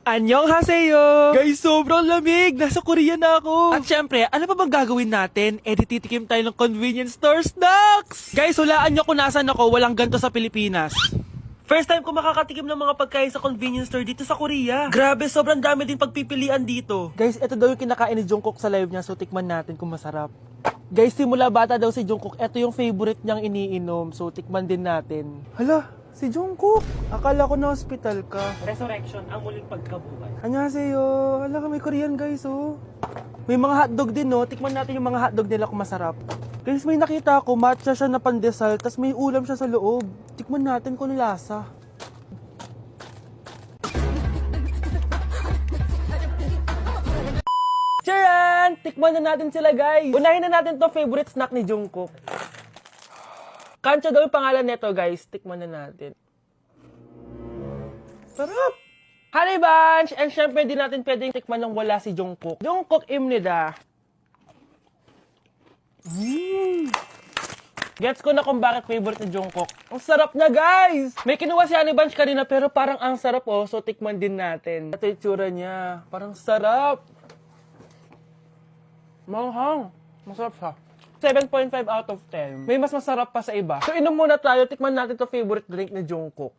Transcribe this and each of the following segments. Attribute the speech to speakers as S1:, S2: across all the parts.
S1: Annyeonghaseyo! Guys, sobrang lamig! Nasa Korea na ako! At syempre, ano pa bang gagawin natin? Titikim tayo ng convenience store snacks! Guys, hulaan nyo kung nasan ako, walang ganto sa Pilipinas. First time ko makakatikim ng mga pagkain sa convenience store dito sa Korea. Grabe, sobrang dami din pagpipilian dito. Guys, ito daw yung kinakain ni Jungkook sa live niya, so tikman natin kung masarap. Guys, simula bata daw si Jungkook, ito yung favorite niyang iniinom, so tikman din natin. Hala, si Jungkook! Akala ko na hospital ka. Resurrection, ang muling pagkabuhay. Annyeonghaseyo! Hala ka, may Korean guys, oh. May mga hotdog din, no? Tikman natin yung mga hotdog nila kung masarap. Guys, may nakita ako, matcha siya na pandesal, tas may ulam siya sa loob. Tikman natin kung lasa. Charan! Tikman na natin sila, guys. Unahin na natin to favorite snack ni Jungkook. Kancho daw yung pangalan nito, guys. Tikman na natin. Sarap! Honey Bunch! And syempre, di natin pwedeng tikman nang wala si Jungkook. Jungkook imnida. Gets ko na kung bakit favorite ni Jungkook. Ang sarap na, guys! May kinuha si Honey Bunch kanina pero parang ang sarap, oh. So, tikman din natin. Ito yung tsura niya. Parang sarap. Manghang. Masarap siya. 7.5 out of 10. May mas masarap pa sa iba. So, inom muna tayo. Tikman natin to favorite drink ni Jungkook.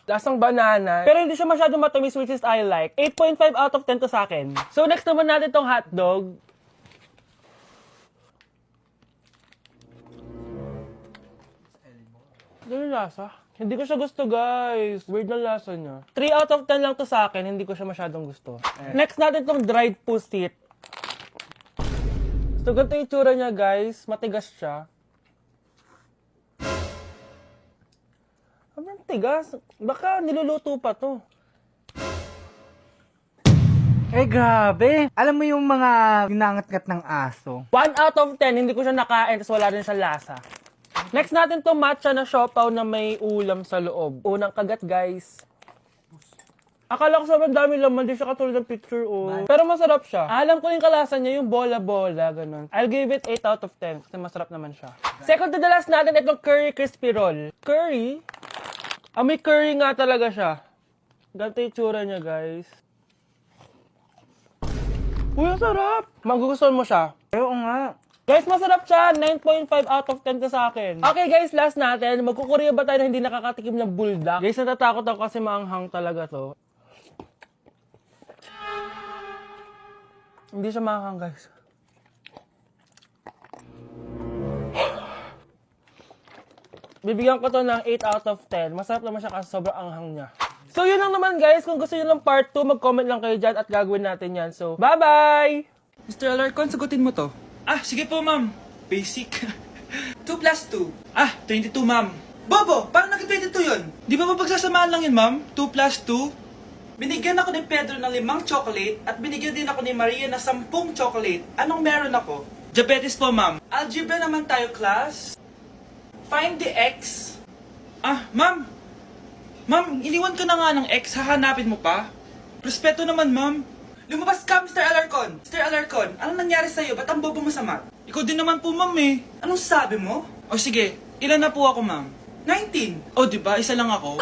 S1: Lasang banana. Pero hindi siya masyadong matamis, which is I like. 8.5 out of 10 to sa akin. So, next naman natin tong hotdog. Ganun lasa. Hindi ko siya gusto, guys. Weird na lasa niya. 3 out of 10 lang to sa akin. Hindi ko siya masyadong gusto. Next natin tong dried pusit. So, ganito yung itsura niya, guys. Matigas siya. Ang tigas. Baka niluluto pa to.
S2: Eh, grabe. Alam mo yung mga ginangat-ngat ng aso?
S1: 1 out of 10, hindi ko siya nakain, tapos wala rin siya lasa. Next natin to matcha na siopaw na may ulam sa loob. Unang kagat, guys. Akala ko sobrang dami laman, di siya katulad ng picture, oh. Pero masarap siya. Alam ko yung kalasa niya, yung bola-bola, ganun. I'll give it 8 out of 10, kasi masarap naman siya. Second to the last natin, itong curry crispy roll. Curry? May curry nga talaga siya. Ganito yung tsura niya, guys. Uy, ang sarap! Magugustuhan mo siya.
S2: Oo nga.
S1: Guys, masarap siya. 9.5 out of 10 ka sa akin. Okay, guys, last natin. Magkukurya ba tayo na hindi nakakatikim ng buldak? Guys, natatakot ako kasi maanghang talaga to. Hindi siya maanghang, guys. Bibigyan ko to ng 8 out of 10. Masarap naman siya kasi sobrang anghang niya. So, yun lang naman, guys. Kung gusto nyo ng part 2, mag-comment lang kayo dyan at gagawin natin yan. So, bye-bye!
S3: Mr. Alarcon, sagutin mo to. Ah, sige po, ma'am. Basic. 2 plus 2. Ah, 22, ma'am. Bobo, paano naging 22 yun? Di ba mapagsasamaan lang yun, ma'am? 2 plus 2? Binigyan ako ni Pedro ng 5 chocolate at binigyan din ako ni Maria ng 10 chocolate. Anong meron ako? Diabetes po, ma'am. Algebra naman tayo, class. Find the x. Ah, ma'am. Ma'am, iniwan ka na nga ng x. Hahanapin mo pa? Respeto naman, ma'am. Lumabas ka, Mr. Alarcon. Mr. Alarcon, anong nangyari sa'yo? Ba't ang bobo mo sa math? Ikaw din naman po, ma'am eh. Anong sabi mo? O sige, ilan na po ako, ma'am? 19. O, diba? Isa lang ako.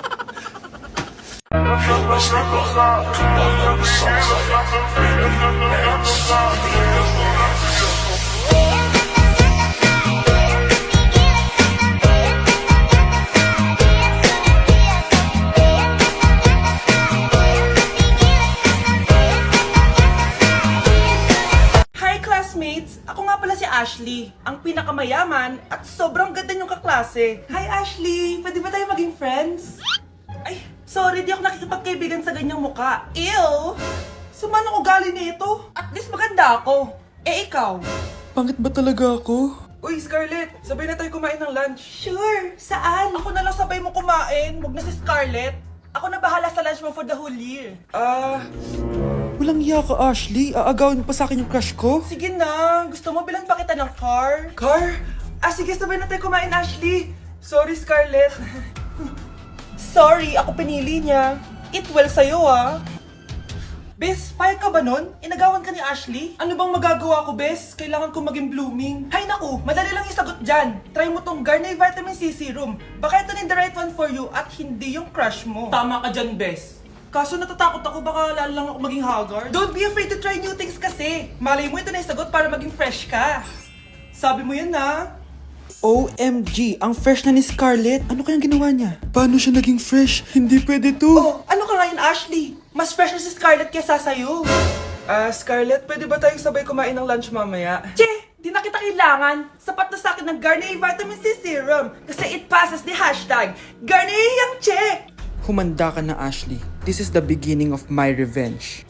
S4: Ako nga pala si Ashley, ang pinakamayaman at sobrang ganda niyong kaklase. Hi Ashley! Pwede ba tayo maging friends? Ay, sorry, di ako nakikipagkaibigan sa ganyang muka. Ew! Sumanong ugali nito? At least maganda ako. Eh ikaw?
S3: Pangit ba talaga ako?
S4: Uy Scarlett, sabay na tayo kumain ng lunch. Sure! Saan? Ako na lang sabay mo kumain, wag na si Scarlett. Ako na bahala sa lunch mo for the whole year.
S3: Walang iya ka, Ashley. Aagawin pa sa akin yung crush ko.
S4: Sige na, gusto mo bilan pa kita ng car? Car? Sige, sabay na tayo kumain, Ashley. Sorry, Scarlett. Sorry, ako pinili niya. Eat well sa'yo, ah. Bes, payag ka ba nun? Inagawan ka ni Ashley? Ano bang magagawa ko, Bes? Kailangan ko maging blooming. Hay naku, madali lang yung sagot dyan. Try mo tong Garnier Vitamin C Serum. Baka ito na yung the right one for you at hindi yung crush mo. Tama ka dyan, Bes. Kaso natatakot ako, baka lalo lang ako maging haggard. Don't be afraid to try new things kasi. Malay mo ito na yung sagot para maging fresh ka. Sabi mo yan na. OMG, ang fresh na ni Scarlett. Ano kayang ginawa niya?
S3: Paano siya naging fresh? Hindi pwede to.
S4: Oh, ano ka ngayon, Ashley? Mas fresh na si Scarlett kesa sa'yo.
S3: Scarlett, pwede ba tayong sabay kumain ng lunch mamaya?
S4: Che, di na kita kailangan. Sapat na sa akin ng Garnier Vitamin C Serum. Kasi it passes the hashtag Garnier yang che.
S3: Humanda ka na, Ashley. This is the beginning of my revenge.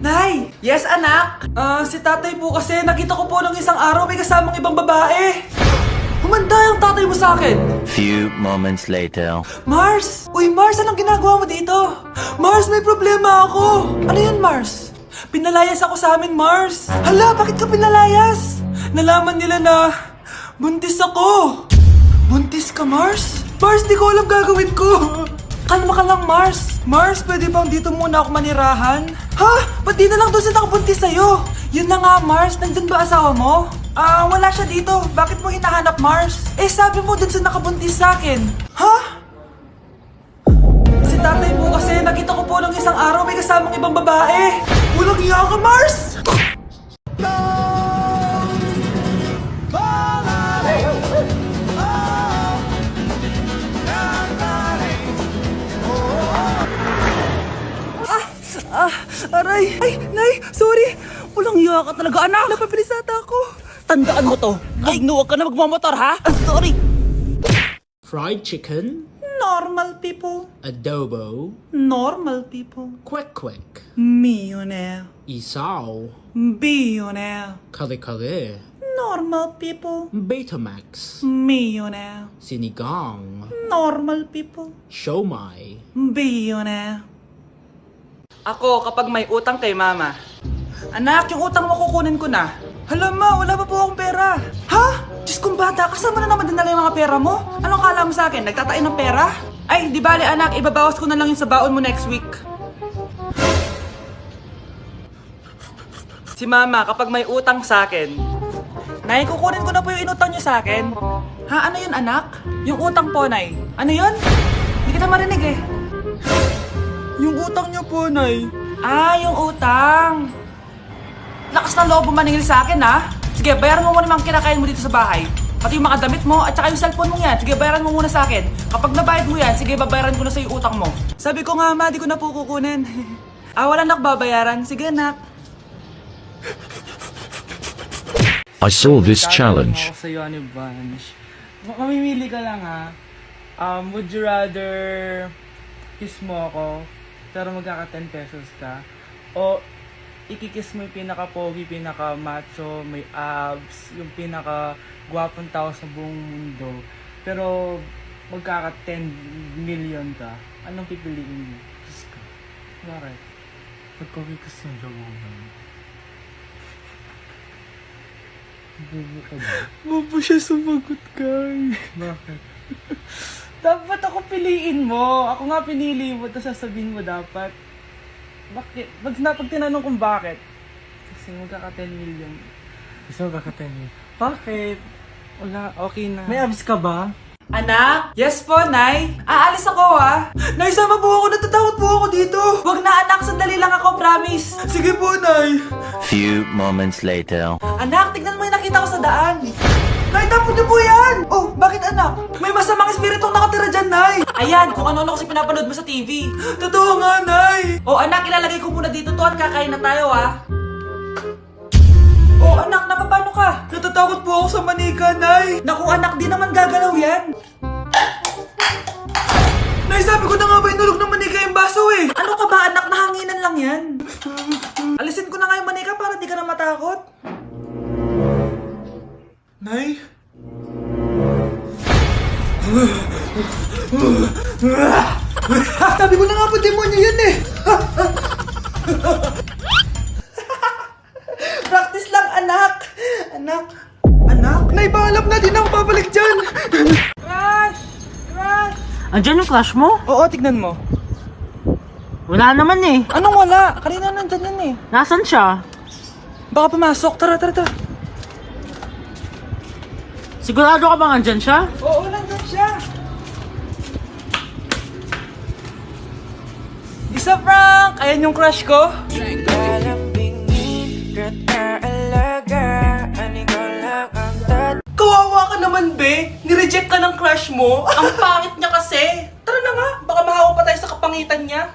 S4: Nay! Yes, anak? Si tatay po kasi nakita ko po ng isang araw may kasamang ibang babae. Humanda yung tatay mo sa akin.
S5: Few moments later.
S4: Mars! Uy, Mars, anong ginagawa mo dito? Mars, may problema ako. Ano yan, Mars? Pinalayas ako sa amin, Mars. Hala, bakit ka pinalayas? Nalaman nila na buntis ako. Buntis ka, Mars? Mars, di ko alam gagawin ko. Kalma ka lang, Mars. Mars, pwede bang dito muna ako manirahan? Ha? Ba't di na lang doon sa nakabuntis sa'yo? Yun na nga, Mars. Nandun ba asawa mo? Wala siya dito. Bakit mo hinahanap, Mars? Eh, sabi mo dun sa nakabuntis sa akin. Ha? Si tatay mo kasi nakita ko po ng isang araw may kasamang ibang babae. Walang iya ka, Mars! Aray! Ay, Nay! Sorry! Walang iya ka talaga, anak! Napapilisata ako! Tandaan mo to! Ay, huwag ka na magmamotor, ha? Sorry!
S6: Fried chicken,
S4: Normal people.
S6: adobo,
S4: Normal people.
S6: quick quick,
S4: Millionaire.
S6: isaw,
S4: Billionaire.
S6: kare kare,
S4: Normal people.
S6: Betamax,
S4: Millionaire.
S6: sinigang,
S4: Normal people.
S6: siomai.
S4: Billionaire. Ako, kapag may utang kay mama. Anak, yung utang mo kukunin ko na. Hala ma, wala pa po akong pera. Ha? Diyos kong bata, kasama na naman dinala yung mga pera mo? Anong kala mo sa akin? Nagtatain ng pera? Ay, di bale anak, ibabawas ko na lang yung sa baon mo next week. Si mama, kapag may utang sa akin, Nay, kukunin ko na po yung inutang niyo sa akin. Ha, ano yun anak? Yung utang po, Nay. Ano yun? Hindi kita marinig eh.
S3: Yung utang niyo po, Nay.
S4: Yung utang. Lakas ng loob mo maningil sa akin, ha? Sige, bayaran mo muna yung mga kinakain mo dito sa bahay. Pati yung mga damit mo at saka yung cellphone mo yan. Sige, bayaran mo muna sa akin. Kapag nabayad mo yan, sige, babayaran ko na sa yung utang mo. Sabi ko nga, ma, di ko na po kukunin. Wala nak babayaran. Sige, nak.
S7: I saw this challenge.
S1: Ako sa Yoni Bunch. Mamimili ka lang ha. Would you rather kiss mo ako pero magkaka 10 pesos ka? O ikikiss mo yung pinaka-pogi, pinaka-macho, may abs, yung pinaka-gwapong tao sa buong mundo pero magkaka 10 million ka? Anong pipiliin mo? Kiss ka. Bakit?
S2: Pagkakikas yung jabunan.
S1: Bobo siya sumagot kay.
S2: Bakit?
S1: Dapat ako piliin mo. Ako nga pinili mo, tapos sasabihin mo dapat. Bakit? Pag tinanong kung bakit. Kasi magkaka 10 million.
S2: Gusto mo kakatin mo?
S1: Bakit? Wala, okay na.
S2: May abs ka ba?
S4: Anak? Yes po, Nay. Aalis ako, ha? Nay, sama po ako. Natatakot po ako dito. Wag na, anak. Sandali lang ako, promise. Sige po, Nay.
S5: Few moments later.
S4: Anak, tignan mo yung nakita ko sa daan. Nay, tapon niyo po yan! Oh, bakit anak? May masamang espiritong nakatira dyan, Nay! Ayan, kung ano-ano kasi pinapanood mo sa TV. Totoo nga, Nay! Oh, anak, ilalagay ko muna dito to at kakain na tayo, ha? Oh, anak, napapano ka? Natatakot po ako sa manika, Nay! Naku, anak, di naman gagalaw yan! Nay, sabi ko na nga ba inulog ng manika yung baso eh! Ano ka ba, anak? Nahanginan lang yan! Alisin ko na nga yung manika para di ka na matakot. Nay? Sabi ko na nga po, demonyo yan eh! Practice lang, anak! Anak? Anak? Nay, paalam na, di na ako babalik dyan! Crush! Crush!
S8: Andiyan yung crush mo?
S4: Oo, tignan mo.
S6: Wala naman eh.
S3: Anong wala? Kanina nandyan yan eh.
S6: Nasaan siya?
S3: Baka pumasok. Tara, tara, tara.
S6: Sigurado ka bang andyan siya?
S3: Oo, nandyan siya. Isa Frank! Ayan yung crush ko.
S4: Kawawa ka naman, be. Nireject ka ng crush mo. Ang pangit niya kasi. Tara na nga, baka mahawa pa tayo sa kapangitan niya.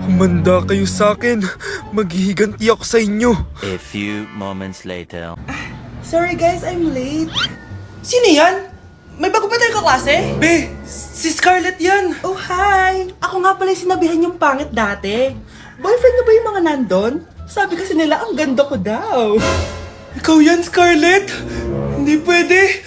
S8: Humanda kayo sa akin. Maghihiganti ako sa inyo.
S5: A few moments later.
S4: Sorry guys, I'm late. Sino yan? May bago ba tayong kaklase?
S3: Be, si Scarlett yan.
S4: Oh, hi! Ako nga pala yung sinabihan yung pangit dati. Boyfriend niyo ba yung mga nandun? Sabi kasi nila, ang ganda ko daw.
S3: Ikaw yan, Scarlett. Hindi pwede.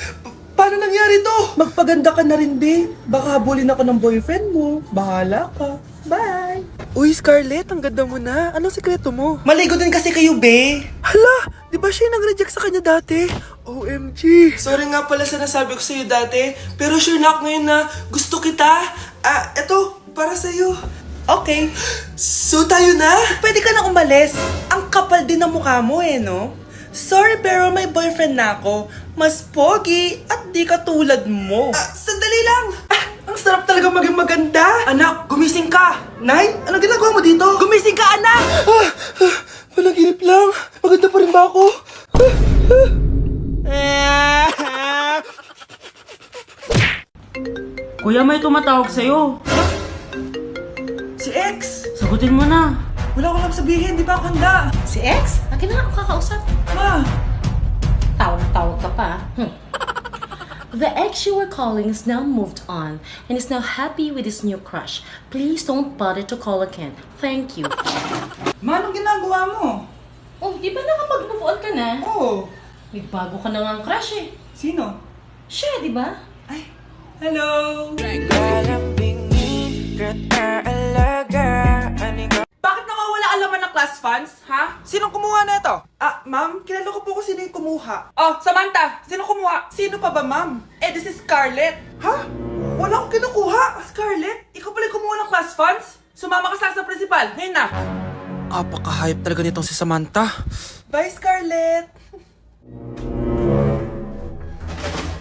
S3: Paano nangyari to?
S4: Magpaganda ka na rin, be. Baka habulin ako ng boyfriend mo. Bahala ka. Bye!
S3: Uy, Scarlett, ang ganda mo na. Anong sekreto mo?
S4: Maligo din kasi kayo, be.
S3: Hala, di ba siya yung nag-reject sa kanya dati? OMG. Sorry nga pala sa nasabi ko sa'yo dati, pero sure na ako ngayon na gusto kita. Eto, para sa'yo.
S4: Okay.
S3: So tayo na?
S4: Pwede ka na umalis. Ang kapal din ng mukha mo eh, no? Sorry pero may boyfriend na ako. Mas pogi at di katulad mo.
S3: Sandali lang.
S4: Ang sarap talaga maging maganda.
S3: Anak, gumising ka.
S4: Nay, ano ginagawa mo dito? Gumising ka, anak!
S3: Panaginip lang. Maganda pa rin ba ako?
S6: Kuya, may tumatawag sa'yo.
S4: Si X!
S6: Sagutin mo na.
S4: Wala ko lang sabihin, di ba ako handa?
S9: Si X? Akin na ako kakausap.
S4: Ma!
S9: Tawag-tawag ka pa. The ex you were calling is now moved on and is now happy with his new crush. Please don't bother to call again. Thank you.
S4: Ma, anong ginagawa mo?
S9: Oh, di ba nakapag-move on ka na?
S4: Oo.
S9: May bago ka na ngang crush eh.
S4: Sino?
S9: Siya, di ba?
S4: Hello! Bakit nawawala alaman ng class funds, ha?
S3: Sinong kumuha na ito?
S4: Ma'am, kilala ko po kung sino yung kumuha. Oh, Samantha, sino kumuha? Sino pa ba, ma'am? This is Scarlett. Ha? Wala akong kinukuha. Scarlett, ikaw pala yung kumuha ng class funds? Sumama ka sa principal, ngayon na.
S3: Apaka-hype talaga nitong si Samantha.
S4: Bye, Scarlett!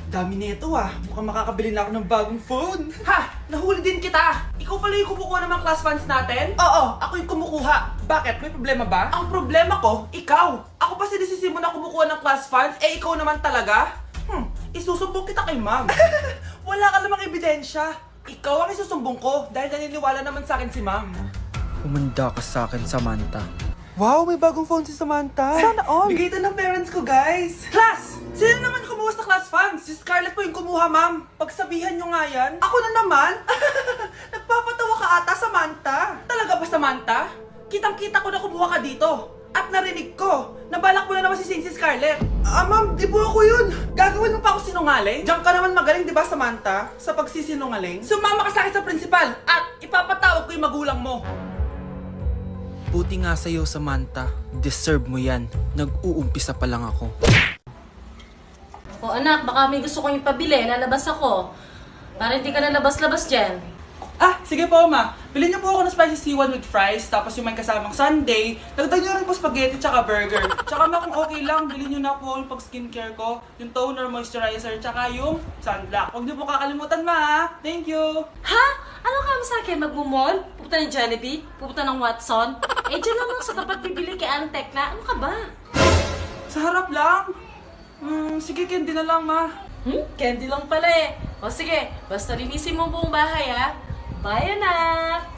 S4: Dami na ito Mukhang makakabili na ako ng bagong phone. Ha! Nahuli din kita! Ikaw pala yung kumukuha ng mga class funds natin? Oo, ako yung kumukuha. Bakit? May problema ba? Ang problema ko, ikaw. Ako pa sinisisi mo na kumukuha ng class funds, ikaw naman talaga? Isusumbong kita kay ma'am. Wala ka namang ebidensya. Ikaw ang isusumbong ko dahil naniniwala naman sa akin si ma'am.
S3: Humanda ka sa akin, Samantha. Wow, may bagong phone si Samantha.
S4: Sana all! Bigay ito ng parents ko, guys. Class! Sino naman kumuha sa class funds? Si Scarlett po yung kumuha, ma'am. Pagsabihan nyo nga yan. Ako na naman? Nagpapatawa ka ata, Samantha. Talaga ba, Samantha? Kitang-kita ko na kumuha ka dito. At narinig ko, nabalak mo na naman si Scarlett. Ma'am, di po ako yun. Gagawin mo pa ako sinungaling? Diyan ka naman magaling, di ba, Samantha? Sa pagsisinungaling? Sumama ka sa akin sa principal at ipapatawag ko yung magulang mo.
S3: Buti nga sa'yo, Samantha. Deserve mo yan. Nag-uumpisa pa lang ako.
S9: O anak, baka may gusto kong ipabili. Lalabas ako. Para hindi ka nalabas-labas dyan.
S4: Sige po, ma. Bilhin niyo po ako ng spicy C1 with fries, tapos yung may kasamang sundae. Dagdag niyo rin po spaghetti tsaka burger. Tsaka ma, kung okay lang, bilhin niyo na po yung pag skincare ko, yung toner, moisturizer, tsaka yung sunblock. Huwag niyo po kakalimutan, ma, ha? Thank you!
S9: Ha? Ano ka mo sa akin? Magmumall? Pupunta ng Jollibee? Pupunta ng Watson? Dyan lamang sa tapat bibili kay Ann Tekla. Ano ka ba?
S4: Sa harap lang. Sige, candy na lang, ma.
S9: Candy lang pala eh. O sige, basta linisin mo buong bahay ha. Bye, anak!